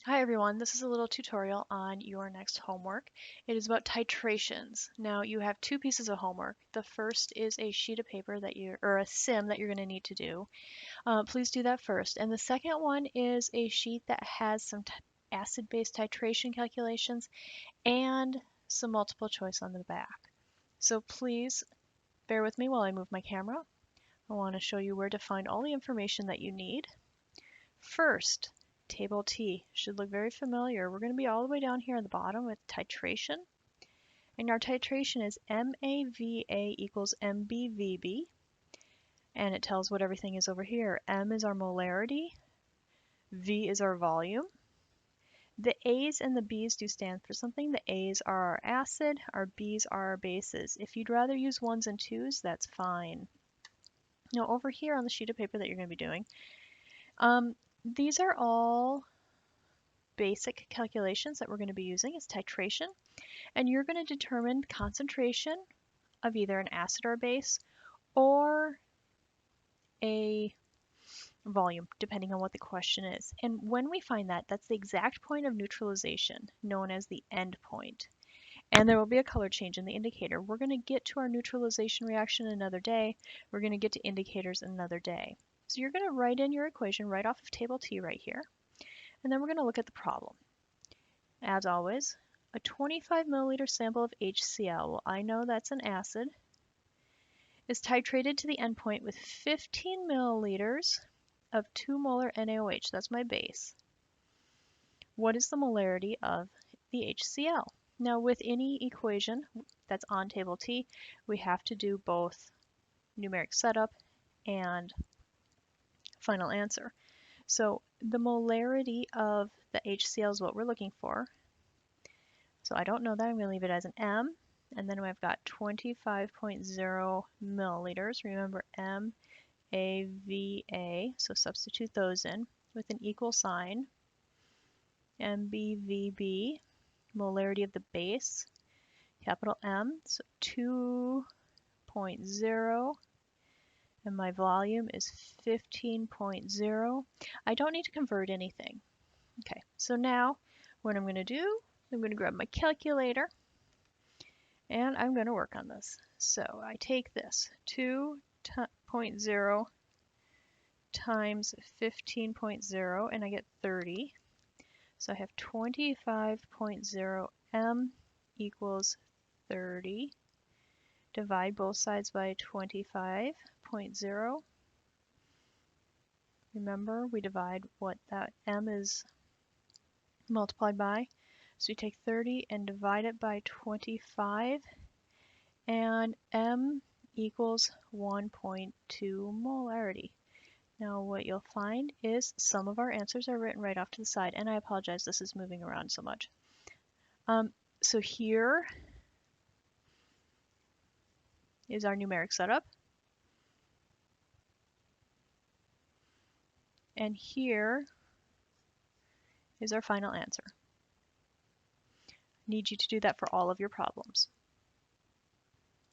Hi everyone, this is a little tutorial on your next homework. It is about titrations. Now you have two pieces of homework. The first is a sheet of paper or a sim that you're going to need to do. Please do that first. And the second one is a sheet that has some acid-base titration calculations and some multiple choice on the back. So please bear with me while I move my camera. I want to show you where to find all the information that you need. First, Table T should look very familiar. We're going to be all the way down here at the bottom with titration. And our titration is MAVA equals MBVB. And it tells what everything is over here. M is our molarity. V is our volume. The A's and the B's do stand for something. The A's are our acid. Our B's are our bases. If you'd rather use 1s and 2s, that's fine. Now over here on the sheet of paper that you're going to be doing, these are all basic calculations that we're going to be using as titration, and you're going to determine concentration of either an acid or a base or a volume, depending on what the question is. And when we find that, that's the exact point of neutralization, known as the end point. And there will be a color change in the indicator. We're going to get to our neutralization reaction another day. We're going to get to indicators another day. So you're going to write in your equation right off of table T right here. And then we're going to look at the problem. As always, a 25 milliliter sample of HCl, well, I know that's an acid, is titrated to the endpoint with 15 milliliters of 2 molar NaOH. That's my base. What is the molarity of the HCl? Now, with any equation that's on table T, we have to do both numeric setup and final answer. So the molarity of the HCl is what we're looking for. So I don't know that. I'm going to leave it as an M. And then I've got 25.0 milliliters. Remember M, A, V, A. So substitute those in with an equal sign. M, B, V, B. Molarity of the base, capital M. So 2.0. And my volume is 15.0. I don't need to convert anything. Okay, so now what I'm going to do, I'm going to grab my calculator and I'm going to work on this. So I take this 2.0 times 15.0 and I get 30. So I have 25.0 M equals 30. Divide both sides by 25.0. Remember, we divide what that M is multiplied by. So we take 30 and divide it by 25, and M equals 1.2 molarity. Now what you'll find is some of our answers are written right off to the side, and I apologize, this is moving around so much. So here is our numeric setup. And here is our final answer. I need you to do that for all of your problems.